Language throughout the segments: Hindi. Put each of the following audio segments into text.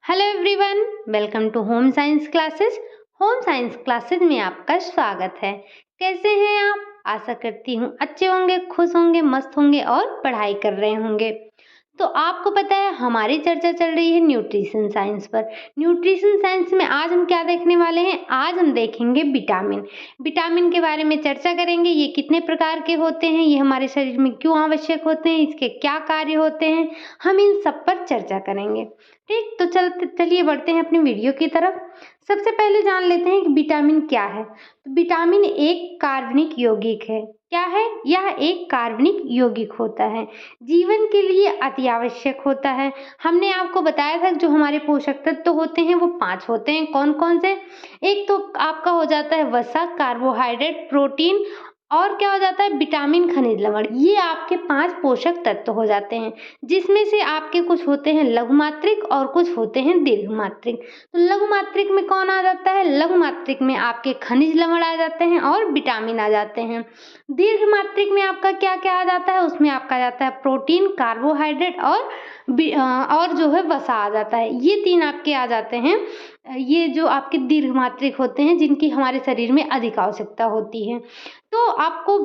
Hello everyone, welcome to home science classes. Home science classes में आपका स्वागत है। कैसे हैं आप? आशा करती हूँ अच्छे होंगे, खुश होंगे, मस्त होंगे और पढ़ाई कर रहे होंगे। तो आपको पता है हमारी चर्चा चल रही है न्यूट्रिशन साइंस पर। न्यूट्रिशन साइंस में आज हम क्या देखने वाले हैं? आज हम देखेंगे विटामिन। विटामिन के बारे में चर्चा करेंगे। ये कितने प्रकार के होते हैं, ये हमारे शरीर में क्यों आवश्यक होते हैं, इसके क्या कार्य होते हैं, हम इन सब पर चर्चा करेंगे। ठीक, तो चलिए बढ़ते हैं अपनी वीडियो की तरफ। सबसे पहले जान लेते हैं कि विटामिन क्या है। तो विटामिन एक कार्बनिक यौगिक है। क्या है? यह एक कार्बनिक यौगिक होता है, जीवन के लिए अति आवश्यक होता है। हमने आपको बताया था जो हमारे पोषक तत्व होते हैं वो 5 होते हैं। कौन कौन से? एक तो आपका हो जाता है वसा, कार्बोहाइड्रेट, प्रोटीन और क्या हो जाता है? विटामिन, खनिज लवण। ये आपके 5 पोषक तत्व हो जाते हैं, जिसमें से आपके कुछ होते हैं लघुमात्रिक और कुछ होते हैं दीर्घमात्रिक। तो लघुमात्रिक में कौन आ जाता है? लघुमात्रिक में आपके खनिज लवण आ जाते हैं और विटामिन आ जाते हैं। दीर्घमात्रिक में आपका क्या क्या आ जाता है? उसमें आपका आ जाता है प्रोटीन, कार्बोहाइड्रेट और जो है वसा आ जाता है। ये 3 आपके आ जाते हैं। ये जो आपके दीर्घमात्रिक होते हैं, जिनकी हमारे शरीर में अधिक आवश्यकता होती है। तो आपको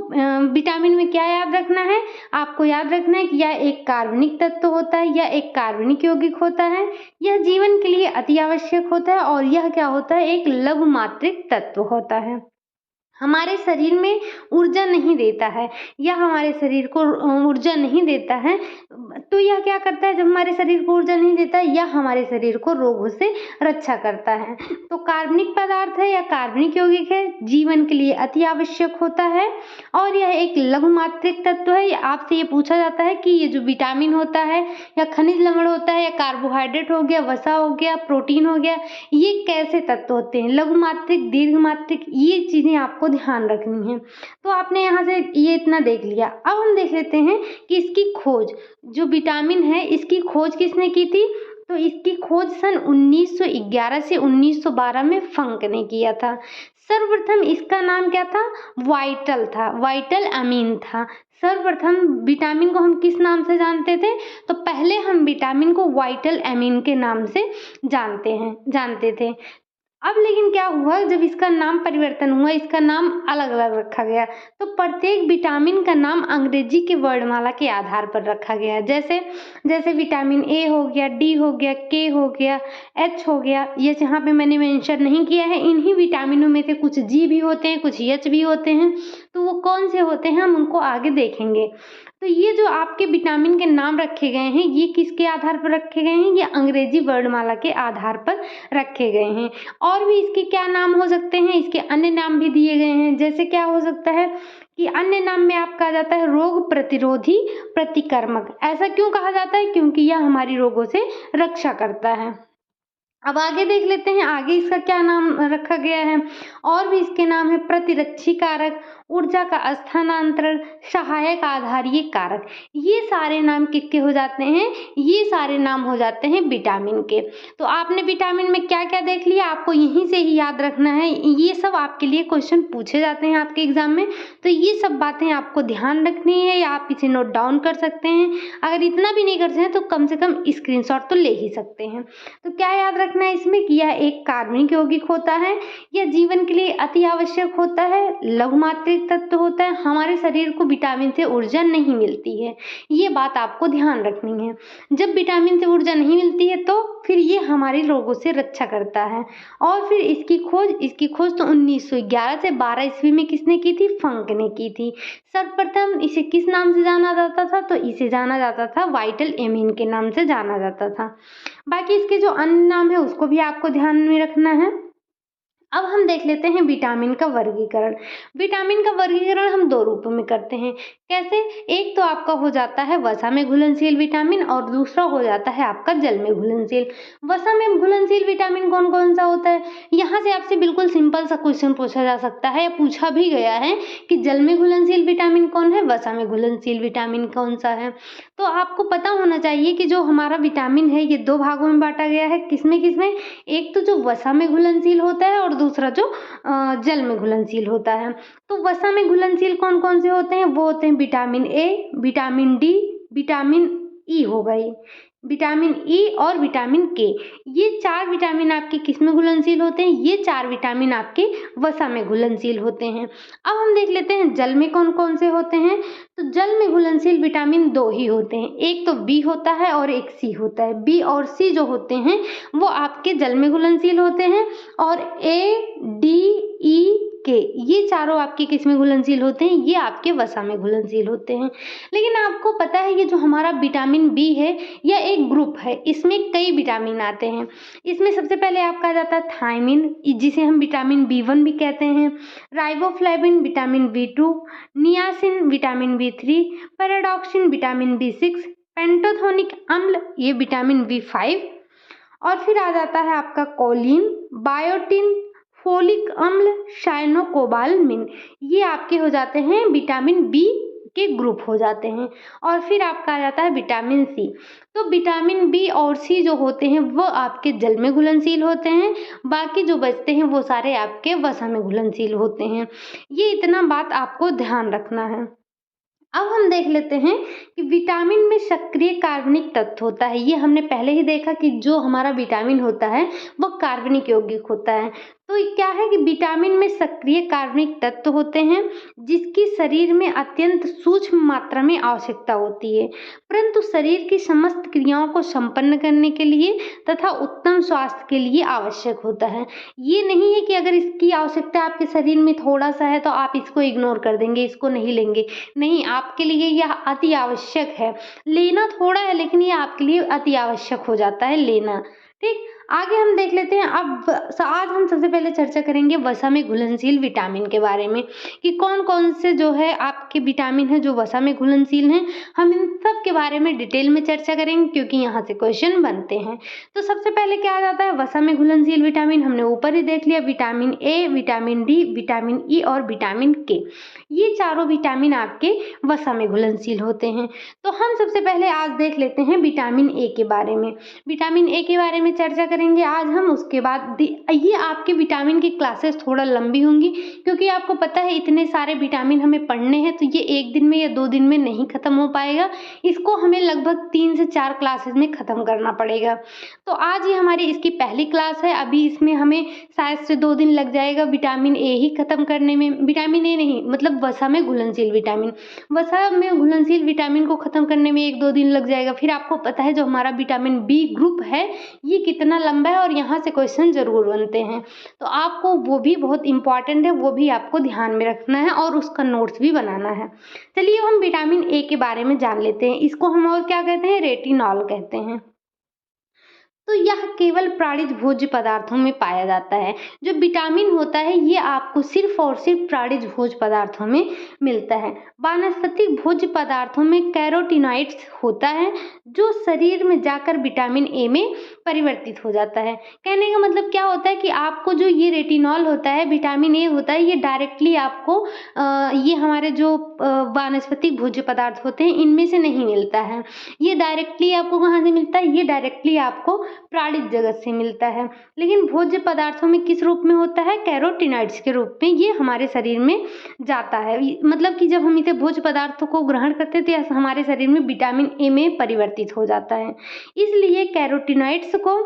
विटामिन में क्या याद रखना है? आपको याद रखना है कि यह एक कार्बनिक तत्व होता है, यह एक कार्बनिक यौगिक होता है, यह जीवन के लिए अति आवश्यक होता है और यह क्या होता है? एक लघुमात्रिक तत्व होता है। हमारे शरीर में ऊर्जा नहीं देता है, यह हमारे शरीर को ऊर्जा नहीं देता है। तो यह क्या करता है? जब हमारे शरीर को ऊर्जा नहीं देता है, यह हमारे शरीर को रोगों से रक्षा करता है। तो कार्बनिक पदार्थ है या कार्बनिक यौगिक है, जीवन के लिए अति आवश्यक होता है और यह एक लघुमात्रिक तत्व है। आपसे ये पूछा जाता है कि ये जो विटामिन होता है या खनिज लवण होता है या कार्बोहाइड्रेट हो गया, वसा हो गया, प्रोटीन हो गया, ये कैसे तत्व होते हैं? लघुमात्रिक, दीर्घमात्रिक, ये चीजें आपको ध्यान रखनी है। तो आपने यहाँ से ये इतना देख लिया। अब हम देख लेते हैं कि इसकी खोज, जो विटामिन है, इसकी खोज किसने की थी? तो इसकी खोज सन 1911 से 1912 में फंक ने किया था। सर्वप्रथम इसका नाम क्या था? वाइटल था, वाइटल अमीन था। सर्वप्रथम विटामिन को हम किस नाम से जानते थे? तो पहले हम विटामिन को वाइटल अमीन के नाम से जानते थे। अब लेकिन क्या हुआ, जब इसका नाम परिवर्तन हुआ, इसका नाम अलग अलग रखा गया। तो प्रत्येक विटामिन का नाम अंग्रेजी के वर्णमाला के आधार पर रखा गया। जैसे जैसे विटामिन ए हो गया, डी हो गया, के हो गया, एच हो गया। ये यहाँ पे मैंने मेंशन नहीं किया है। इन्हीं विटामिनों में से कुछ जी भी होते हैं, कुछ एच भी होते हैं। तो वो कौन से होते हैं हम उनको आगे देखेंगे। तो ये जो आपके विटामिन के नाम रखे गए हैं, ये किसके आधार पर रखे गए हैं? ये अंग्रेजी वर्णमाला के आधार पर रखे गए हैं। और भी इसके क्या नाम हो सकते हैं? इसके अन्य नाम भी दिए गए हैं। जैसे क्या हो सकता है कि अन्य नाम में आपका आ जाता है रोग प्रतिरोधी प्रतिकर्मक। ऐसा क्यों कहा जाता है? क्योंकि यह हमारी रोगों से रक्षा करता है। अब आगे देख लेते हैं, आगे इसका क्या नाम रखा गया है। और भी इसके नाम है प्रतिरक्षी कारक, ऊर्जा का स्थानांतरण, सहायक आधारीय कारक। ये सारे नाम किसके हो जाते हैं? ये सारे नाम हो जाते हैं विटामिन के। तो आपने विटामिन में क्या क्या देख लिया, आपको यहीं से ही याद रखना है। ये सब आपके लिए क्वेश्चन पूछे जाते हैं आपके एग्जाम में। तो ये सब बातें आपको ध्यान रखनी है या आप इसे नोट डाउन कर सकते हैं। अगर इतना भी नहीं कर सकते तो कम से कम स्क्रीनशॉट तो ले ही सकते हैं। तो क्या याद रखना है इसमें कि यह एक कार्बनिक यौगिक होता है, यह जीवन के लिए अति आवश्यक होता है, लघुमात्रिक तत्व होता है, हमारे शरीर को विटामिन से ऊर्जा नहीं मिलती है। ये बात आपको ध्यान रखनी है। जब विटामिन से ऊर्जा नहीं मिलती है तो फिर ये हमारे रोगों से रक्षा करता है। और फिर इसकी खोज तो 1911 से 12 ईस्वी में किसने की थी? फंक ने की थी। सर्वप्रथम इसे किस नाम से जाना जाता था? तो इसे जाना जाता था वाइटल एमीन के नाम से जाना जाता था। बाकी इसके जो अन्य नाम है उसको भी आपको ध्यान में रखना है। अब हम देख लेते हैं विटामिन का वर्गीकरण। विटामिन का वर्गीकरण हम 2 रूपों में करते हैं। कैसे? एक तो आपका हो जाता है वसा में घुलनशील विटामिन और दूसरा हो जाता है आपका जल में घुलनशील। वसा में घुलनशील विटामिन कौन कौन सा होता है? यहाँ से आपसे बिल्कुल सिंपल सा क्वेश्चन पूछा जा सकता है या पूछा भी गया है कि जल में घुलनशील विटामिन कौन है, वसा में घुलनशील विटामिन कौन सा है। तो आपको पता होना चाहिए कि जो हमारा विटामिन है ये 2 भागों में बांटा गया है। किसमें किसमें? एक तो जो वसा में घुलनशील होता है और दूसरा जो जल में घुलनशील होता है। तो वसा में घुलनशील कौन कौन से होते हैं? वो होते हैं vitamin A, vitamin D, vitamin E हो गई, विटामिन ई और विटामिन के। ये 4 विटामिन आपके किस में घुलनशील होते हैं? ये 4 विटामिन आपके वसा में घुलनशील होते हैं। अब हम देख लेते हैं जल में कौन-कौन से होते हैं। तो जल में घुलनशील विटामिन 2 ही होते हैं, एक तो बी होता है और एक सी होता है। बी और सी जो होते हैं वो आपके जल में घुलनशील होते हैं और ए, डी, ई, के ये चारों आपके किस में घुलनशील होते हैं? ये आपके वसा में घुलनशील होते हैं। लेकिन आपको पता है ये जो हमारा विटामिन बी है यह एक ग्रुप है, इसमें कई विटामिन आते हैं। इसमें सबसे पहले आपका आ जाता है थायमिन, जिसे हम विटामिन बी1 भी कहते हैं, riboflavin vitamin B two, niacin vitamin बी3, पैराडॉक्सिन विटामिन बी6, पेंटोथेनिक अम्ल ये विटामिन बी5 और फिर आ जाता है आपका कोलिन, बायोटिन, फोलिक अम्ल, साइनोकोबालामिन ये आपके हो जाते हैं विटामिन बी के ग्रुप हो जाते हैं। और फिर आपका आ जाता है विटामिन सी। तो विटामिन बी और सी जो होते हैं वो आपके जल में घुलनशील होते हैं, बाकी जो बचते हैं वो सारे आपके वसा में घुलनशील होते हैं। ये इतना बात आपको ध्यान रखना है। अब हम देख लेते हैं कि विटामिन में सक्रिय कार्बनिक तत्व होता है। ये हमने पहले ही देखा कि जो हमारा विटामिन होता है वो कार्बनिक यौगिक होता है। तो क्या है कि विटामिन में सक्रिय कार्बनिक तत्व होते हैं जिसकी शरीर में अत्यंत सूक्ष्म मात्रा में आवश्यकता होती है, परंतु शरीर की समस्त क्रियाओं को संपन्न करने के लिए तथा उत्तम स्वास्थ्य के लिए आवश्यक होता है। ये नहीं है कि अगर इसकी आवश्यकता आपके शरीर में थोड़ा सा है तो आप इसको इग्नोर कर देंगे, इसको नहीं लेंगे। नहीं, आपके लिए यह अति आवश्यक है। लेना थोड़ा है लेकिन ये आपके लिए अति आवश्यक हो जाता है लेना। ठीक, आगे हम देख लेते हैं। अब आज हम सबसे पहले चर्चा करेंगे वसा में घुलनशील विटामिन के बारे में कि कौन कौन से जो है आपके विटामिन है जो वसा में घुलनशील हैं। हम इन सब के बारे में डिटेल में चर्चा करेंगे क्योंकि यहाँ से क्वेश्चन बनते हैं। तो सबसे पहले क्या आ जाता है वसा में घुलनशील विटामिन, हमने ऊपर ही देख लिया, vitamin A, vitamin D, vitamin E और विटामिन के। ये चारों विटामिन आपके वसा में घुलनशील होते हैं। तो हम सबसे पहले आज देख लेते हैं विटामिन ए के बारे में। विटामिन ए के बारे में चर्चा करेंगे आज हम। उसके बाद ये आपके विटामिन की क्लासेस थोड़ा लंबी होंगी क्योंकि आपको पता है इतने सारे विटामिन हमें पढ़ने हैं तो ये एक दिन में या 2 दिन में नहीं खत्म हो पाएगा। इसको हमें लगभग 3 से 4 क्लासेस में खत्म करना पड़ेगा। तो आज ये हमारी इसकी पहली क्लास है। अभी इसमें हमें शायद से 2 दिन लग जाएगा विटामिन ए ही खत्म करने में। विटामिन ए नहीं, मतलब वसा में घुलनशील विटामिन। वसा में घुलनशील विटामिन को खत्म करने में 1-2 दिन लग जाएगा। फिर आपको पता है जो हमारा विटामिन बी ग्रुप है ये कितना लंबा है और यहाँ से क्वेश्चन जरूर बनते हैं। तो आपको वो भी बहुत इंपॉर्टेंट है, वो भी आपको ध्यान में रखना है और उसका नोट्स भी बनाना है। चलिए हम विटामिन ए के बारे में जान लेते हैं। इसको हम और क्या कहते हैं? रेटिनॉल कहते हैं। तो यह केवल प्राणिज भोज्य पदार्थों में पाया जाता है। जो विटामिन होता है ये आपको सिर्फ और सिर्फ प्राणिज भोज्य पदार्थों में मिलता है। वानस्पतिक भोज्य पदार्थों में कैरोटीनॉइड्स होता है जो शरीर में जाकर विटामिन ए में परिवर्तित हो जाता है। कहने का मतलब क्या होता है कि आपको जो ये रेटिनॉल होता है, विटामिन ए होता है, ये डायरेक्टली आपको ये हमारे जो वानस्पतिक भोज्य पदार्थ होते हैं इनमें से नहीं मिलता है। ये डायरेक्टली आपको कहाँ से मिलता है? ये डायरेक्टली आपको प्राणिज जगत से मिलता है। लेकिन भोज्य पदार्थों में किस रूप में होता है? कैरोटीनॉइड्स के रूप में ये हमारे शरीर में जाता है। मतलब कि जब हम इसे भोज्य पदार्थों को ग्रहण करते थे हमारे शरीर में विटामिन ए में परिवर्तित हो जाता है। इसलिए कैरोटीनॉइड्स को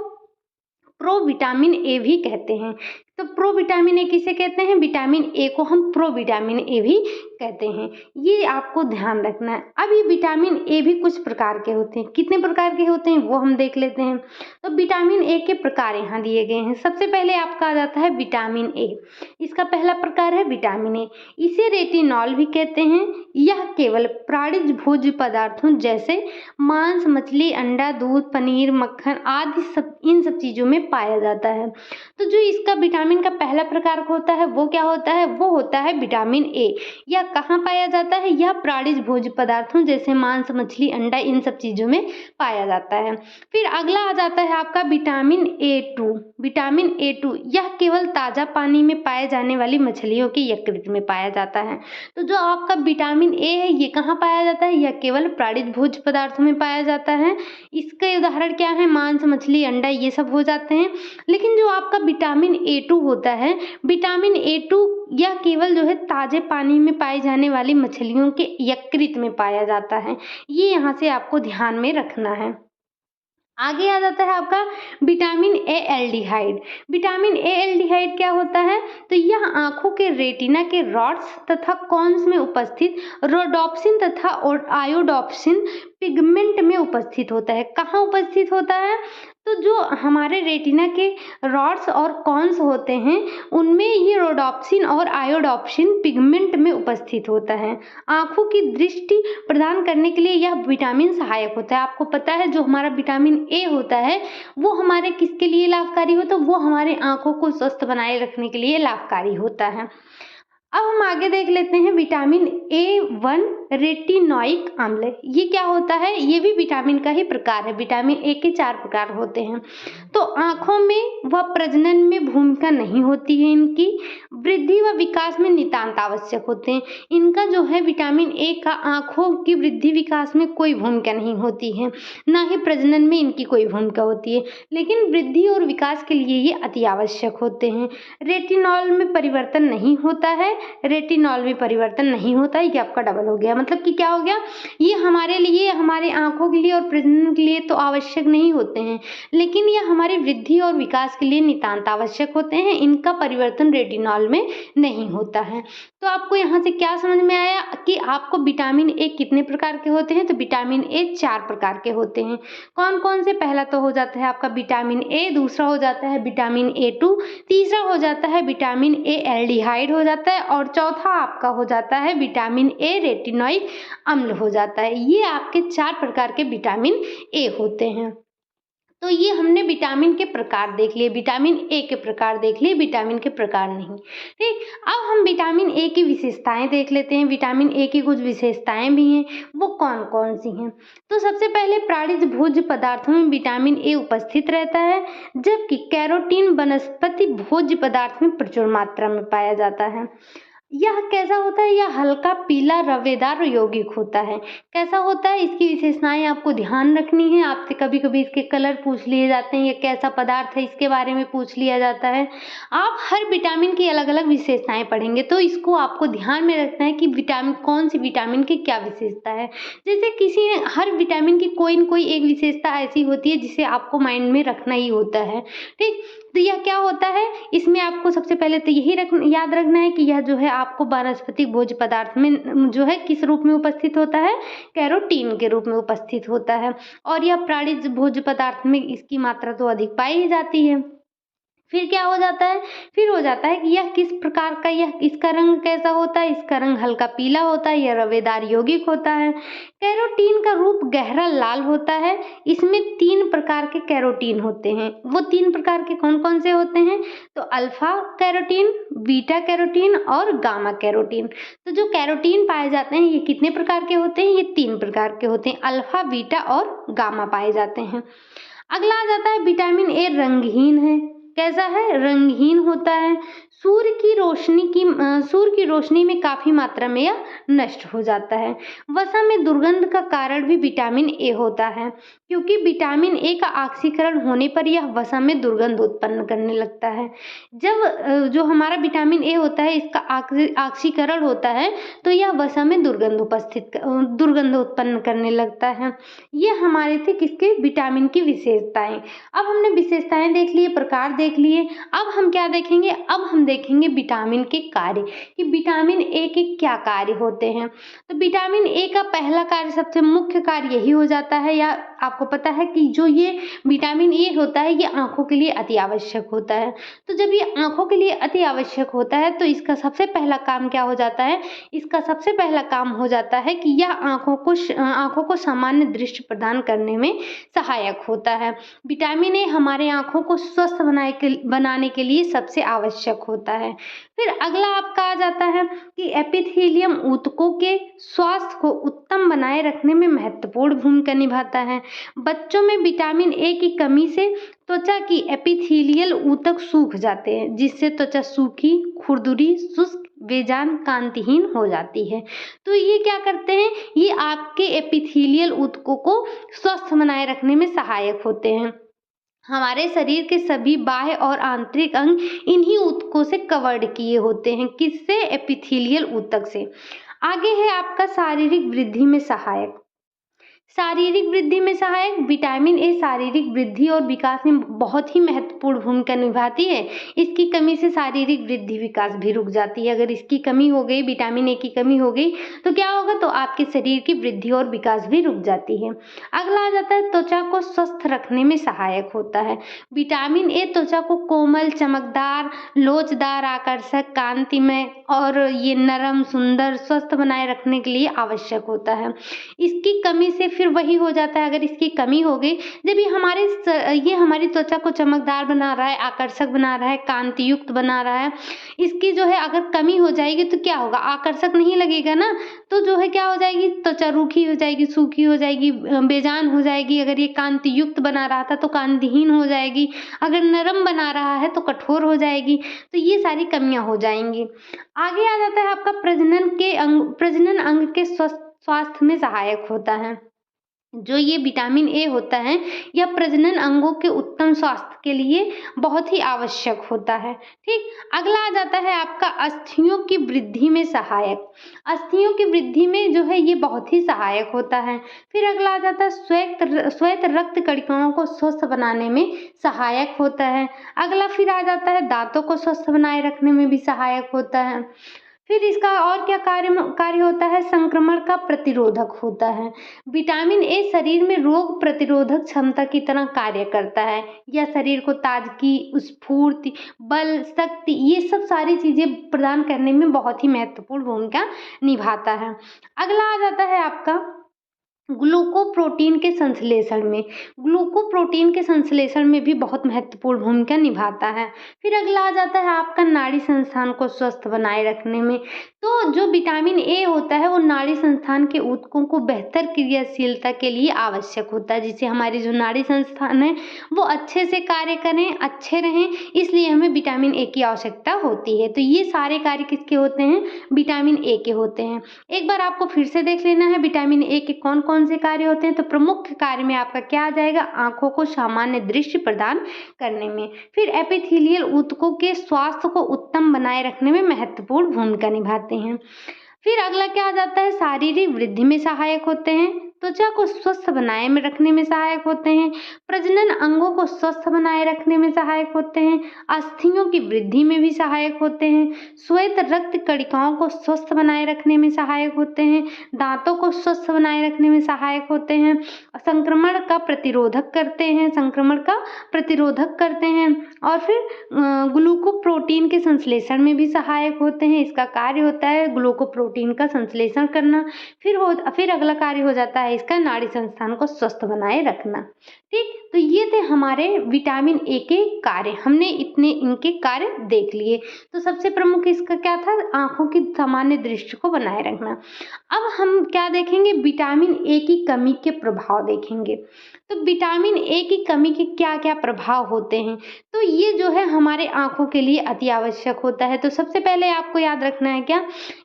प्रोविटामिन ए भी कहते हैं। तो प्रोविटामिन ए किसे कहते हैं? विटामिन ए को हम प्रोविटामिन ए भी कहते हैं। ये आपको ध्यान रखना है। अब ये विटामिन ए भी कुछ प्रकार के होते हैं। कितने प्रकार के होते हैं वो हम देख लेते हैं। तो विटामिन ए के प्रकार यहाँ दिए गए हैं। सबसे पहले आपका आ जाता है विटामिन ए। इसका पहला प्रकार है विटामिन ए। इसे रेटिनॉल भी कहते हैं। यह केवल प्राणिज भोज्य पदार्थों जैसे मांस, मछली, अंडा, दूध, पनीर, मक्खन आदि इन सब चीजों में पाया जाता है। तो जो इसका विटामिन का पहला प्रकार होता है वो क्या होता है? वो होता है विटामिन ए। यह कहाँ पाया जाता है? यह प्राणिज भोज्य पदार्थों जैसे मांस, मछली, अंडा इन सब चीजों में पाया जाता है। फिर अगला आ जाता है आपका विटामिन ए2। विटामिन ए2 यह केवल ताजा पानी में पाए जाने वाली मछलियों के यकृत में पाया जाता है। तो जो आपका विटामिन ए है ये कहाँ पाया जाता है? यह केवल प्राणिज भोज्य पदार्थों में पाया जाता है। इसके उदाहरण क्या है? मांस, मछली, अंडा ये सब हो जाते हैं। लेकिन जो आपका विटामिन ए2 होता है, विटामिन ए2 यह केवल जो है ताजे पानी में पाई जाने वाली मछलियों के यकृत में पाया जाता है। ये यहाँ से आपको ध्यान में रखना है। आगे आ जाता है आपका vitamin A aldehyde. Vitamin A aldehyde क्या होता है? तो यह आंखों के रेटिना के रॉड्स तथा कॉन्स में उपस्थित रोडोप्सिन तथा आयोडोप्सिन पिगमेंट में उपस्थित होता है। कहाँ उपस्थित होता है? तो जो हमारे रेटिना के रॉड्स और कॉन्स होते हैं उनमें ये रोडोप्सिन और आयोडोप्सिन पिगमेंट में उपस्थित होता है। आंखों की दृष्टि प्रदान करने के लिए यह विटामिन सहायक होता है। आपको पता है जो हमारा विटामिन ए होता है वो हमारे किसके लिए लाभकारी होता है? वो हमारे आंखों को स्वस्थ बनाए रखने के लिए लाभकारी होता है। अब हम आगे देख लेते हैं विटामिन A1 रेटिनोइक अम्ल। ये क्या होता है? ये भी विटामिन का ही प्रकार है। विटामिन ए के 4 प्रकार होते हैं। तो आंखों में व प्रजनन में भूमिका नहीं होती है इनकी, वृद्धि व विकास में नितांत आवश्यक होते हैं। इनका जो है विटामिन ए का आंखों की वृद्धि विकास में कोई भूमिका नहीं होती है, ना ही प्रजनन में इनकी कोई भूमिका होती है, लेकिन वृद्धि और विकास के लिए ये अति आवश्यक होते हैं। रेटिनॉल में परिवर्तन नहीं होता है, रेटिनॉल में परिवर्तन नहीं होता है, ये आपका डबल हो गया। मतलब कि क्या हो गया? ये हमारे लिए, हमारे आंखों के लिए और प्रजनन के लिए तो आवश्यक नहीं होते हैं, लेकिन ये हमारी वृद्धि और विकास के लिए नितांत आवश्यक होते हैं। इनका परिवर्तन रेटिनॉल में नहीं होता है। तो आपको यहाँ से क्या समझ में आया कि आपको विटामिन ए कितने प्रकार के होते हैं? तो विटामिन ए 4 प्रकार के होते हैं। कौन कौन से? पहला तो हो जाता है आपका विटामिन ए, दूसरा हो जाता है विटामिन A2, तीसरा हो जाता है विटामिन ए एल्डिहाइड हो जाता है, और चौथा आपका हो जाता है विटामिन ए रेटिनोइक अम्ल हो जाता है। ये आपके 4 प्रकार के विटामिन ए होते हैं। तो ये हमने विटामिन के प्रकार देख लिए, विटामिन ए के प्रकार देख लिए, विटामिन के प्रकार नहीं। ठीक, अब हम विटामिन ए की विशेषताएं देख लेते हैं। विटामिन ए की कुछ विशेषताएं भी हैं, वो कौन कौन सी हैं? तो सबसे पहले प्राणिज भोज्य पदार्थों में विटामिन ए उपस्थित रहता है, जबकि कैरोटीन वनस्पति भोज्य पदार्थ में प्रचुर मात्रा में पाया जाता है। यह कैसा होता है? यह हल्का पीला रवेदार यौगिक होता है। कैसा होता है? इसकी विशेषताएं आपको ध्यान रखनी है। आपसे कभी कभी इसके कलर पूछ लिए जाते हैं, यह कैसा पदार्थ है इसके बारे में पूछ लिया जाता है। आप हर विटामिन की अलग अलग विशेषताएं पढ़ेंगे, तो इसको आपको ध्यान में रखना है कि विटामिन, कौन सी विटामिन की क्या विशेषता है। जैसे हर विटामिन की कोई न कोई एक विशेषता ऐसी होती है जिसे आपको माइंड में रखना ही होता है। ठीक, तो यह क्या होता है? इसमें आपको सबसे पहले तो यही याद रखना है कि यह जो है आपको वानस्पतिक भोज्य पदार्थ में जो है किस रूप में उपस्थित होता है? कैरोटीन के रूप में उपस्थित होता है। और यह प्राणिज भोज्य पदार्थ में इसकी मात्रा तो अधिक पाई ही जाती है। फिर क्या हो जाता है? फिर हो जाता है कि यह किस प्रकार का, यह इसका रंग कैसा होता है? इसका रंग हल्का पीला होता है, यह रवेदार यौगिक होता है। कैरोटीन का रूप गहरा लाल होता है। इसमें 3 प्रकार के कैरोटीन होते हैं। वो 3 प्रकार के कौन कौन से होते हैं? तो अल्फा कैरोटीन, बीटा कैरोटीन और गामा कैरोटीन। तो जो कैरोटीन पाए जाते हैं ये कितने प्रकार के होते हैं? ये 3 प्रकार के होते हैं, अल्फा, बीटा और गामा पाए जाते हैं। अगला आ जाता है विटामिन ए रंगहीन है। कैसा है? रंगहीन होता है। सूर्य की रोशनी में काफी मात्रा में यह नष्ट हो जाता है। वसा में दुर्गंध का कारण भी विटामिन ए होता है, क्योंकि विटामिन ए का ऑक्सीकरण होने पर यह वसा में दुर्गंध उत्पन्न करने लगता है। जब जो हमारा विटामिन ए होता है इसका ऑक्सीकरण होता है तो यह वसा में दुर्गंध उत्पन्न करने लगता है। ये हमारे थे किसके? विटामिन की विशेषताएं। अब हमने विशेषताएं देख लिए, प्रकार देख लिए। अब हम क्या देखेंगे? अब हम देखेंगे विटामिन के कार्य, कि विटामिन ए के क्या कार्य होते हैं। तो विटामिन ए का पहला कार्य, सबसे मुख्य कार्य यही हो जाता है, या आपको पता है कि जो ये विटामिन ए होता है ये आंखों के लिए अति आवश्यक होता है। तो जब ये आंखों के लिए अति आवश्यक होता है तो इसका सबसे पहला काम क्या हो जाता है? इसका सबसे पहला काम हो जाता है कि यह आंखों को सामान्य दृष्टि प्रदान करने में सहायक होता है। विटामिन ए हमारे आंखों को स्वस्थ बनाने के लिए सबसे आवश्यक होता है। फिर अगला आपका आ जाता है कि एपिथेलियम ऊतकों के स्वास्थ्य को उत्तम बनाए रखने में महत्वपूर्ण भूमिका निभाता है। बच्चों में विटामिन ए की कमी से त्वचा की एपिथेलियल ऊतक सूख जाते हैं, जिससे त्वचा सूखी, खुरदुरी, शुष्क, बेजान, कांतिहीन हो जाती है। तो ये क्या करते हैं? ये आपके एपिथेलियल ऊतकों को स्वस्थ बनाए रखने में सहायक होते हैं। हमारे शरीर के सभी बाह्य और आंतरिक अंग इन्हीं ऊतकों से कवर्ड किए होते हैं। किससे? एपिथेलियल ऊतक से। आगे है आपका शारीरिक वृद्धि में सहायक। शारीरिक वृद्धि में सहायक विटामिन ए शारीरिक वृद्धि और विकास में बहुत ही महत्वपूर्ण भूमिका निभाती है। इसकी कमी से शारीरिक वृद्धि विकास भी रुक जाती है। अगर इसकी कमी हो गई, विटामिन ए की कमी हो गई तो क्या होगा, तो आपके शरीर की वृद्धि और विकास भी रुक जाती है। अगला आ जाता है त्वचा को स्वस्थ रखने में सहायक होता है। विटामिन ए त्वचा को कोमल, चमकदार, लोचदार, आकर्षक, कांतिमय और ये नरम, सुंदर, स्वस्थ बनाए रखने के लिए आवश्यक होता है। इसकी कमी से फिर वही हो जाता है, अगर इसकी कमी हो गई, जब ये हमारी त्वचा को चमकदार बना रहा है, आकर्षक बना रहा है, कांति युक्त बना रहा है, इसकी जो है अगर कमी हो जाएगी तो क्या होगा, आकर्षक नहीं लगेगा ना, तो जो है क्या हो जाएगी, त्वचा रूखी हो जाएगी, सूखी हो जाएगी, बेजान हो जाएगी। अगर ये कांति युक्त बना रहा था तो कांतिहीन हो जाएगी, अगर नरम बना रहा है तो कठोर हो जाएगी। तो ये सारी कमियां हो जाएंगी। आगे आ जाता है आपका प्रजनन अंग के स्वास्थ्य में सहायक होता है। जो ये विटामिन ए होता है यह प्रजनन अंगों के उत्तम स्वास्थ्य के लिए बहुत ही आवश्यक होता है। ठीक, अगला आ जाता है आपका अस्थियों की वृद्धि में सहायक। अस्थियों की वृद्धि में जो है ये बहुत ही सहायक होता है। फिर अगला आ जाता है श्वेत रक्त कणिकाओं को स्वस्थ बनाने में सहायक होता है। अगला फिर आ जाता है दांतों को स्वस्थ बनाए रखने में भी सहायक होता है। फिर इसका और क्या कार्य होता है, संक्रमण का प्रतिरोधक होता है। विटामिन ए शरीर में रोग प्रतिरोधक क्षमता की तरह कार्य करता है। यह शरीर को ताजगी, स्फूर्ति, बल, शक्ति, ये सब सारी चीजें प्रदान करने में बहुत ही महत्वपूर्ण भूमिका निभाता है। अगला आ जाता है आपका ग्लूकोप्रोटीन के संश्लेषण में भी बहुत महत्वपूर्ण भूमिका निभाता है। फिर अगला आ जाता है आपका नाड़ी संस्थान को स्वस्थ बनाए रखने में। तो जो विटामिन ए होता है वो नाड़ी संस्थान के ऊतकों को बेहतर क्रियाशीलता के लिए आवश्यक होता है, जिससे हमारी जो नाड़ी संस्थान है वो अच्छे से कार्य करें, अच्छे रहें, इसलिए हमें विटामिन ए की आवश्यकता होती है। तो ये सारे कार्य किसके होते हैं, विटामिन ए के होते हैं। एक बार आपको फिर से देख लेना है विटामिन ए के कौन कौन से कार्य होते हैं। तो प्रमुख कार्य में आपका क्या आ जाएगा, आंखों को सामान्य दृश्य प्रदान करने में। फिर एपिथेलियल ऊतकों के स्वास्थ्य को उत्तम बनाए रखने में महत्वपूर्ण भूमिका निभाते हैं। फिर अगला क्या आ जाता है, शारीरिक वृद्धि में सहायक होते हैं, त्वचा को स्वस्थ बनाए में रखने में सहायक होते हैं, प्रजनन अंगों को स्वस्थ बनाए रखने में सहायक होते हैं, अस्थियों की वृद्धि में भी सहायक होते हैं, श्वेत रक्त कणिकाओं को स्वस्थ बनाए रखने में सहायक होते हैं, दांतों को स्वस्थ बनाए रखने में सहायक होते हैं, संक्रमण का प्रतिरोधक करते हैं और फिर ग्लूकोप्रोटीन के संश्लेषण में भी सहायक होते हैं। इसका कार्य होता है ग्लूकोप्रोटीन का संश्लेषण करना। फिर अगला कार्य हो जाता है इसका नाड़ी संस्थान को स्वस्थ बनाए रखना। ठीक, तो ये थे हमारे विटामिन ए के कार्य। हमने इनके कार्य देख लिए। तो सबसे प्रमुख इसका क्या था, आंखों की सामान्य दृष्टि को बनाए रखना। अब हम क्या देखेंगे, विटामिन ए की कमी के प्रभाव देखेंगे। तो विटामिन ए की कमी के क्या क्या प्रभाव होते हैं, तो ये जो है हमारे आंखों के लिए अति आवश्यक होता है। तो सबसे पहले आपको याद रखना है क्या,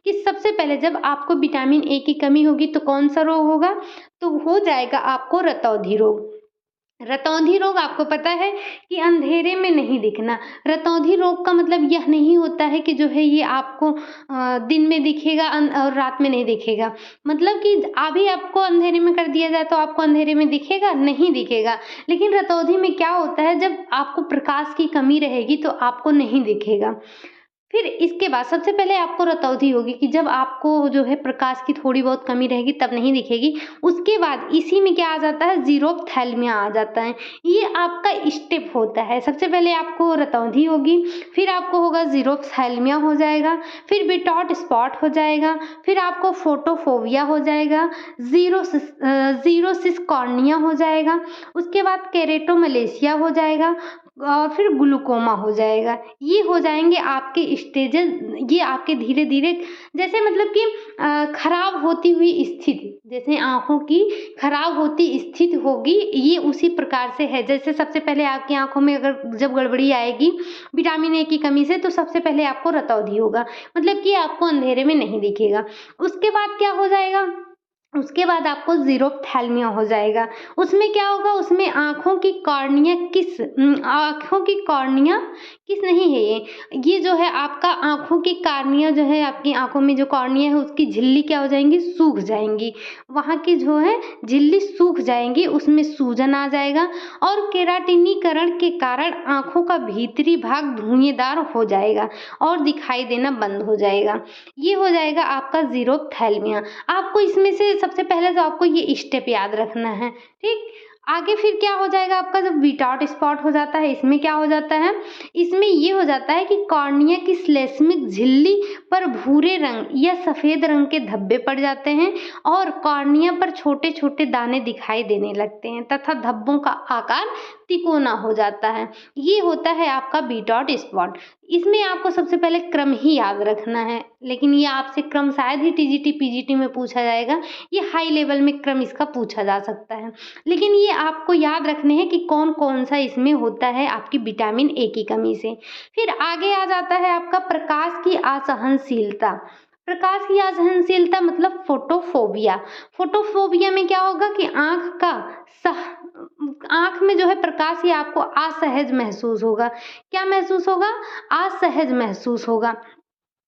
कि सबसे पहले जब आपको विटामिन ए की कमी होगी तो कौन सा रोग होगा, तो हो जाएगा आपको रतौंधी रोग। रतौंधी रोग आपको पता है कि अंधेरे में नहीं दिखना। रतौंधी रोग का मतलब यह नहीं होता है कि जो है ये आपको दिन में दिखेगा और रात में नहीं दिखेगा। मतलब कि अभी आपको अंधेरे में कर दिया जाए तो आपको अंधेरे में दिखेगा, नहीं दिखेगा। लेकिन रतौंधी में क्या होता है, जब आपको प्रकाश की कमी रहेगी तो आपको नहीं दिखेगा। फिर इसके बाद सबसे पहले आपको रतौंधी होगी कि जब आपको जो है प्रकाश की थोड़ी बहुत कमी रहेगी तब नहीं दिखेगी। उसके बाद इसी में क्या आ जाता है, ज़ीरोफ्थैल्मिया आ जाता है। ये आपका स्टेप होता है। सबसे पहले आपको रतौंधी होगी, फिर आपको होगा ज़ीरोफ्थैल्मिया हो जाएगा, फिर बिटॉट स्पॉट हो जाएगा, फिर आपको फोटोफोबिया हो जाएगा, ज़ीरोसिस कॉर्निया हो जाएगा, उसके बाद केरेटोमलेशिया हो जाएगा और फिर ग्लूकोमा हो जाएगा। ये हो जाएंगे आपके स्टेजेस। ये आपके धीरे धीरे जैसे मतलब कि खराब होती हुई स्थिति, जैसे आंखों की खराब होती स्थिति होगी, ये उसी प्रकार से है। जैसे सबसे पहले आपकी आंखों में अगर जब गड़बड़ी आएगी विटामिन ए की कमी से, तो सबसे पहले आपको रतौंधी होगा, मतलब कि आपको अंधेरे में नहीं दिखेगा। उसके बाद क्या हो जाएगा, उसके बाद आपको ज़ीरोफ्थैल्मिया हो जाएगा। उसमें क्या होगा, उसमें आँखों की कॉर्निया किस नहीं है ये जो है आपका आँखों की कॉर्निया जो है, आपकी आँखों में जो कॉर्निया है उसकी झिल्ली क्या हो जाएंगी, सूख जाएंगी। वहाँ की जो है झिल्ली सूख जाएंगी, उसमें सूजन आ जाएगा और केराटिनीकरण के कारण आँखों का भीतरी भाग धुआंधार हो जाएगा और दिखाई देना बंद हो जाएगा। ये हो जाएगा आपका ज़ीरोफ्थैल्मिया। आपको इसमें से सबसे पहले तो आपको ये स्टेप याद रखना है, ठीक। आगे फिर क्या हो जाएगा आपका, जब विटाउट स्पॉट हो जाता है, इसमें क्या हो जाता है, इसमें ये हो जाता है कि कॉर्निया की श्लेष्मिक झिल्ली पर भूरे रंग या सफ़ेद रंग के धब्बे पड़ जाते हैं और कॉर्निया पर छोटे छोटे दाने दिखाई देने लगते हैं तथा धब्बों का आकार तिकोना हो जाता है। ये होता है आपका विटाउट स्पॉट। इसमें आपको सबसे पहले क्रम ही याद रखना है, लेकिन ये आपसे क्रम शायद ही टीजीटी पीजीटी में पूछा जाएगा। ये हाई लेवल में क्रम इसका पूछा जा सकता है, लेकिन ये आपको याद रखने हैं कि कौन कौन सा इसमें होता है आपकी विटामिन ए की कमी से। फिर आगे आ जाता है आपका प्रकाश की असहनशीलता। प्रकाश की असहनशीलता मतलब फोटोफोबिया। फोटोफोबिया में क्या होगा कि आँख में जो है प्रकाश, ये आपको असहज महसूस होगा। क्या महसूस होगा, असहज महसूस होगा।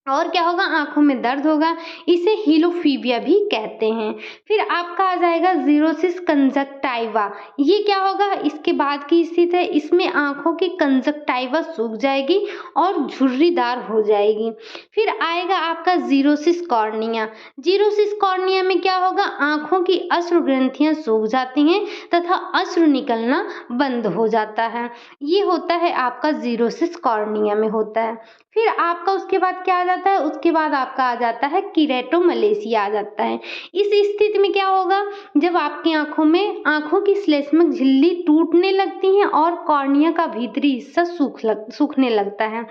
और क्या होगा, आँखों में दर्द होगा। इसे हीलोफीबिया भी कहते हैं। फिर आपका आ जाएगा ज़ीरोसिस कंजक्टाइवा। ये क्या होगा, इसके बाद की स्थिति है, इसमें आँखों की कंजक्टाइवा सूख जाएगी और झुर्रीदार हो जाएगी। फिर आएगा आपका ज़ीरोसिस कॉर्निया। ज़ीरोसिस कॉर्निया में क्या होगा, आँखों की अश्रु ग्रंथियाँ सूख जाती हैं तथा अश्रु निकलना बंद हो जाता है। ये होता है आपका ज़ीरोसिस कॉर्निया में होता है। फिर आपका उसके बाद क्या आ जाता है, उसके बाद आपका आ जाता है कीरेटोमलेशिया आ जाता है। इस स्थिति में क्या होगा, जब आपकी आँखों की श्लेष्मक झिल्ली टूटने लगती हैं और कॉर्निया का भीतरी हिस्सा सूखने लगता है।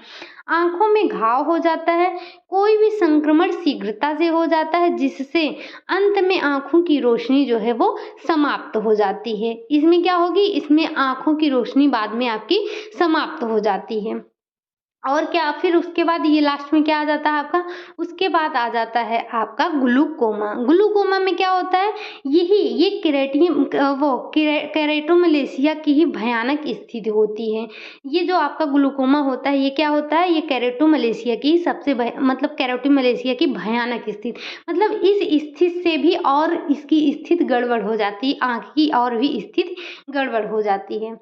आँखों में घाव हो जाता है। कोई भी संक्रमण शीघ्रता से हो जाता है जिससे अंत में आँखों की रोशनी जो है वो समाप्त हो जाती है। इसमें क्या होगी, इसमें आँखों की रोशनी बाद में आपकी समाप्त हो जाती है। और क्या, फिर उसके बाद ये लास्ट में क्या आ जाता है आपका, उसके बाद आ जाता है आपका ग्लूकोमा। ग्लूकोमा में क्या होता है, ये केरेटोमलेशिया की ही भयानक स्थिति होती है। ये जो आपका ग्लूकोमा होता है, ये क्या होता है, ये केरेटोमलेशिया की मतलब केरेटोमलेशिया की भयानक स्थिति, मतलब इस स्थिति से भी और इसकी स्थिति गड़बड़ हो जाती है, आँख की और भी स्थिति गड़बड़ हो जाती है।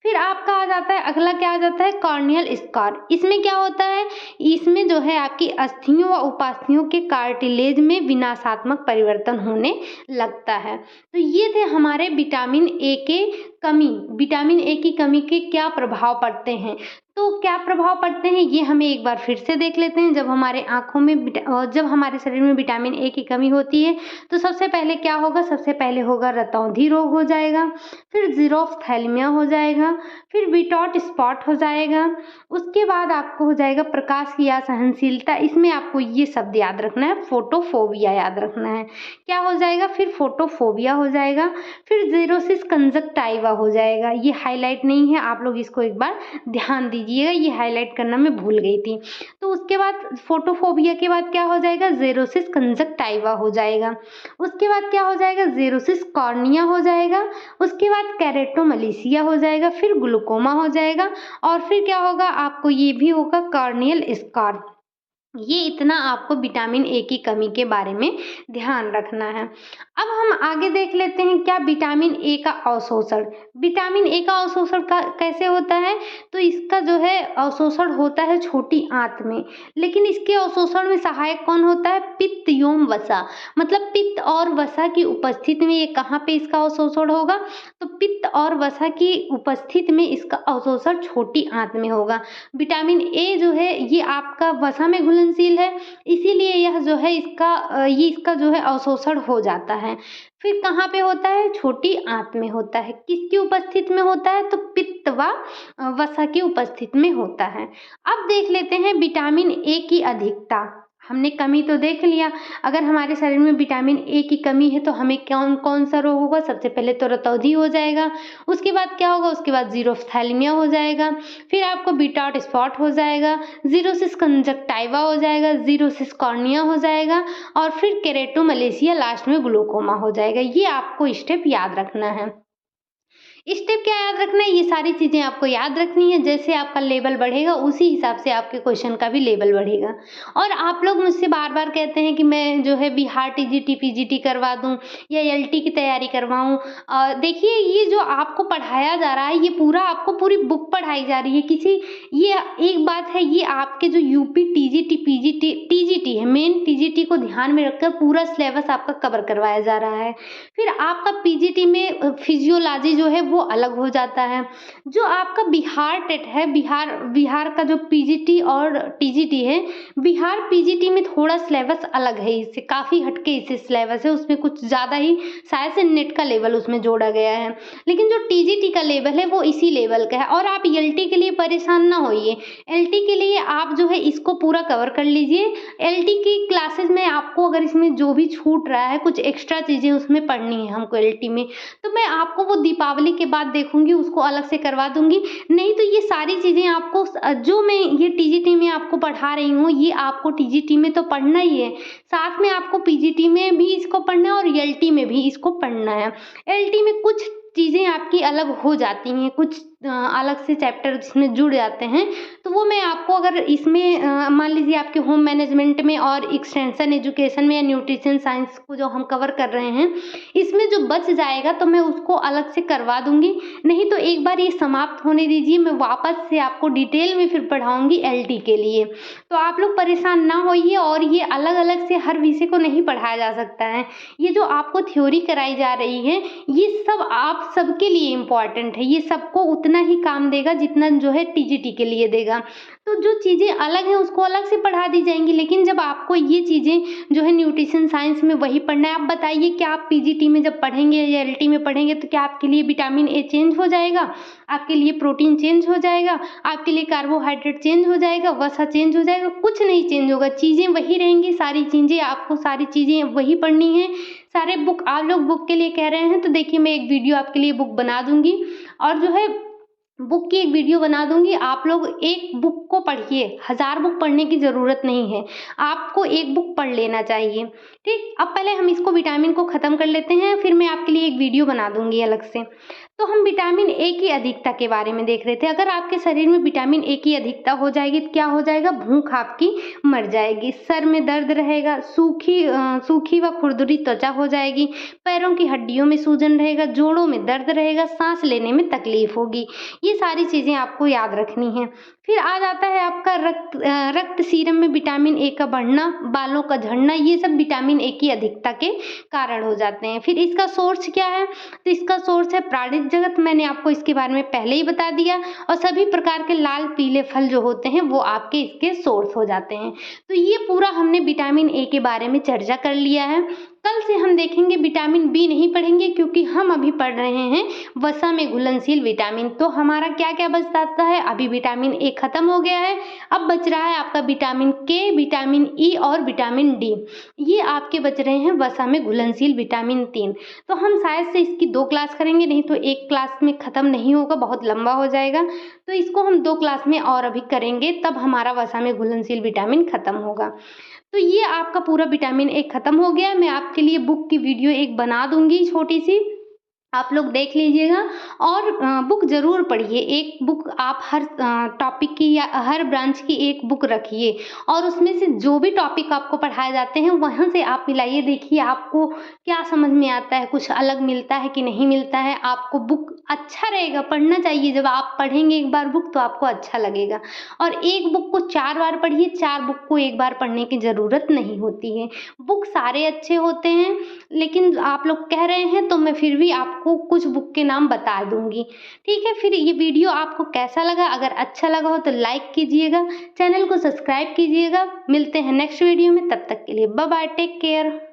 फिर आपका आ जाता है, अगला क्या आ जाता है, कॉर्नियल स्कार। इसमें क्या होता है, इसमें जो है आपकी अस्थियों व उपास्थियों के कार्टिलेज में विनाशात्मक परिवर्तन होने लगता है। तो ये थे हमारे विटामिन ए की कमी के क्या प्रभाव पड़ते हैं। तो क्या प्रभाव पड़ते हैं ये हमें एक बार फिर से देख लेते हैं। जब हमारे शरीर में विटामिन ए की कमी होती है तो सबसे पहले क्या होगा, सबसे पहले होगा रतौंधी रोग हो जाएगा, फिर ज़ीरोफ्थैल्मिया हो जाएगा, फिर विटाउट स्पॉट हो जाएगा, उसके बाद आपको हो जाएगा प्रकाश की असहनशीलता। इसमें आपको ये शब्द याद रखना है, फोटोफोबिया याद रखना है। क्या हो जाएगा, फिर फोटोफोबिया हो जाएगा, फिर ज़ीरोसिस कंजक्टाइवा हो जाएगा। ये हाईलाइट नहीं है, आप लोग इसको एक बार ध्यान दीजिएगा, ये हाईलाइट करना मैं भूल गई थी। तो उसके बाद फोटोफोबिया के बाद क्या हो जाएगा, ज़ीरोसिस कंजक्टाइवा हो जाएगा। उसके बाद क्या हो जाएगा, ज़ीरोसिस कॉर्निया हो जाएगा, उसके बाद केरेटोमलेशिया हो जाएगा, फिर ग्लूकोमा हो जाएगा और फिर क्या होगा, आपको ये भी होगा कॉर्नियल स्कार। ये इतना आपको विटामिन ए की कमी के बारे में ध्यान रखना है। अब हम आगे देख लेते हैं क्या विटामिन ए का अवशोषण। विटामिन ए का अवशोषण कैसे होता है, तो इसका जो है अवशोषण होता है छोटी आंत में, लेकिन इसके अवशोषण में सहायक कौन होता है, पित्त एवं वसा। मतलब पित्त और वसा की उपस्थिति में ये कहाँ पे इसका अवशोषण होगा, तो पित्त और वसा की उपस्थिति में इसका अवशोषण छोटी आंत में होगा। विटामिन ए जो है ये आपका वसा में घुलनशील है, इसीलिए यह जो है इसका जो है अवशोषण हो जाता है। फिर कहाँ पे होता है, छोटी आंत में होता है। किसकी उपस्थिति में होता है, तो पित्त व वसा की उपस्थिति में होता है। अब देख लेते हैं विटामिन ए की अधिकता। हमने कमी तो देख लिया। अगर हमारे शरीर में विटामिन ए की कमी है तो हमें कौन कौन सा रोग होगा? सबसे पहले तो रतौंधी हो जाएगा। उसके बाद क्या होगा? उसके बाद ज़ीरोफ्थैल्मिया हो जाएगा। फिर आपको बिटाट स्पॉट हो जाएगा, ज़ीरोसिस कंजक्टिवा हो जाएगा, ज़ीरोसिस कॉर्निया हो जाएगा और फिर केरेटोमलेशिया, लास्ट में ग्लूकोमा हो जाएगा। ये आपको स्टेप याद रखना है। स्टेप क्या याद रखना है? ये सारी चीज़ें आपको याद रखनी है। जैसे आपका लेवल बढ़ेगा उसी हिसाब से आपके क्वेश्चन का भी लेवल बढ़ेगा। और आप लोग मुझसे बार-बार कहते हैं कि मैं जो है बिहार टीजीटी, पीजीटी करवा दूँ या एलटी की तैयारी करवाऊँ। देखिए, ये जो आपको पढ़ाया जा रहा है, ये पूरा आपको पूरी बुक पढ़ाई जा रही है। ये एक बात है, ये आपके जो यूपी टीजीटी, पीजीटी, टीजीटी है, मेन टीजीटी को ध्यान में रखकर पूरा सिलेबस आपका कवर करवाया जा रहा है। फिर आपका पीजीटी में फिजियोलॉजी जो है वो अलग हो जाता है। जो आपका बिहार टेट है, बिहार का जो पीजीटी और टीजीटी है, बिहार पीजीटी में थोड़ा सिलेबस अलग है, इससे काफ़ी हटके इससे सिलेबस है। उसमें कुछ ज़्यादा ही शायद से नेट का लेवल उसमें जोड़ा गया है। लेकिन जो टीजीटी का लेवल है वो इसी लेवल का है। और आप एलटी के लिए परेशान ना होइए। एलटी के लिए आप जो है इसको पूरा कवर कर लीजिए। एलटी की क्लासेस में आपको अगर इसमें जो भी छूट रहा है, कुछ एक्स्ट्रा चीज़ें उसमें पढ़नी है हमको एलटी में, तो मैं आपको वो दीपावली के बाद देखूंगी, उसको अलग से करवा दूंगी। नहीं तो ये सारी चीज़ें आपको जो मैं ये टीजीटी में आपको पढ़ा रही हूँ, ये आपको टीजीटी में तो पढ़ना ही है, साथ में आपको पीजीटी में भी इसको पढ़ना है और एलटी में भी इसको पढ़ना है। एलटी में कुछ चीज़ें आपकी अलग हो जाती हैं, कुछ अलग से चैप्टर इसमें जुड़ जाते हैं, तो वो मैं आपको अगर इसमें मान लीजिए आपके होम मैनेजमेंट में और एक्सटेंशन एजुकेशन में या न्यूट्रिशन साइंस को जो हम कवर कर रहे हैं, इसमें जो बच जाएगा तो मैं उसको अलग से करवा दूंगी। नहीं तो एक बार ये समाप्त होने दीजिए, मैं वापस से आपको डिटेल में फिर पढ़ाऊंगी एलटी के लिए। तो आप लोग परेशान ना होइए। और ये अलग अलग से हर विषय को नहीं पढ़ाया जा सकता है। ये जो आपको थ्योरी कराई जा रही है, ये सब आप सबके लिए इम्पॉर्टेंट है। ये सबको उतना ही काम देगा जितना जो है टीजीटी के लिए देगा। तो जो चीज़ें अलग हैं उसको अलग से पढ़ा दी जाएंगी। लेकिन जब आपको ये चीज़ें जो है न्यूट्रिशन साइंस में वही पढ़ना है, आप बताइए क्या आप पीजीटी में जब पढ़ेंगे या एलटी में पढ़ेंगे तो क्या आपके लिए विटामिन ए चेंज हो जाएगा? आपके लिए प्रोटीन चेंज हो जाएगा? आपके लिए कार्बोहाइड्रेट चेंज हो जाएगा? वसा चेंज हो जाएगा? कुछ नहीं चेंज होगा। चीज़ें वही रहेंगी। सारी चीज़ें वही पढ़नी है। सारे बुक आप लोग बुक के लिए कह रहे हैं तो देखिए, मैं एक वीडियो आपके लिए बुक बना दूंगी और जो है बुक की एक वीडियो बना दूंगी। आप लोग एक बुक को पढ़िए, 1000 बुक पढ़ने की ज़रूरत नहीं है, आपको एक बुक पढ़ लेना चाहिए। ठीक, अब पहले हम इसको विटामिन को ख़त्म कर लेते हैं, फिर मैं आपके लिए एक वीडियो बना दूंगी अलग से। तो हम विटामिन ए की अधिकता के बारे में देख रहे थे। अगर आपके शरीर में विटामिन ए की अधिकता हो जाएगी तो क्या हो जाएगा? भूख आपकी मर जाएगी, सर में दर्द रहेगा, सूखी व खुरदुरी त्वचा हो जाएगी, पैरों की हड्डियों में सूजन रहेगा, जोड़ों में दर्द रहेगा, सांस लेने में तकलीफ होगी। ये सारी चीज़ें आपको याद रखनी है। फिर आ जाता है आपका रक्त सीरम में विटामिन ए का बढ़ना, बालों का झड़ना, ये सब विटामिन ए की अधिकता के कारण हो जाते हैं। फिर इसका सोर्स क्या है? तो इसका सोर्स है प्राणिज जगत। मैंने आपको इसके बारे में पहले ही बता दिया। और सभी प्रकार के लाल पीले फल जो होते हैं वो आपके इसके सोर्स हो जाते हैं। तो ये पूरा हमने विटामिन ए के बारे में चर्चा कर लिया है। कल से हम देखेंगे विटामिन बी नहीं पढ़ेंगे, क्योंकि हम अभी पढ़ रहे हैं वसा में घुलनशील विटामिन। तो हमारा क्या क्या बच जाता है? अभी विटामिन ए खत्म हो गया है, अब बच रहा है आपका विटामिन के, विटामिन ई और विटामिन डी। ये आपके बच रहे हैं वसा में घुलनशील विटामिन 3। तो हम शायद से इसकी 2 क्लास करेंगे, नहीं तो एक क्लास में ख़त्म नहीं होगा, बहुत लंबा हो जाएगा। तो इसको हम 2 क्लास में और अभी करेंगे, तब हमारा वसा में घुलनशील विटामिन खत्म होगा। तो ये आपका पूरा विटामिन ए खत्म हो गया। मैं आपके लिए बुक की वीडियो एक बना दूंगी छोटी सी, आप लोग देख लीजिएगा और बुक ज़रूर पढ़िए। एक बुक आप हर टॉपिक की या हर ब्रांच की एक बुक रखिए और उसमें से जो भी टॉपिक आपको पढ़ाए जाते हैं वहाँ से आप मिलाइए, देखिए आपको क्या समझ में आता है, कुछ अलग मिलता है कि नहीं मिलता है। आपको बुक अच्छा रहेगा, पढ़ना चाहिए। जब आप पढ़ेंगे एक बार बुक तो आपको अच्छा लगेगा। और एक बुक को 4 बार पढ़िए, 4 बुक को एक बार पढ़ने की ज़रूरत नहीं होती है। बुक सारे अच्छे होते हैं, लेकिन आप लोग कह रहे हैं तो मैं फिर भी आपको कुछ बुक के नाम बता दूंगी। ठीक है, फिर ये वीडियो आपको कैसा लगा? अगर अच्छा लगा हो तो लाइक कीजिएगा, चैनल को सब्सक्राइब कीजिएगा। मिलते हैं नेक्स्ट वीडियो में, तब तक के लिए बाय बाय, टेक केयर।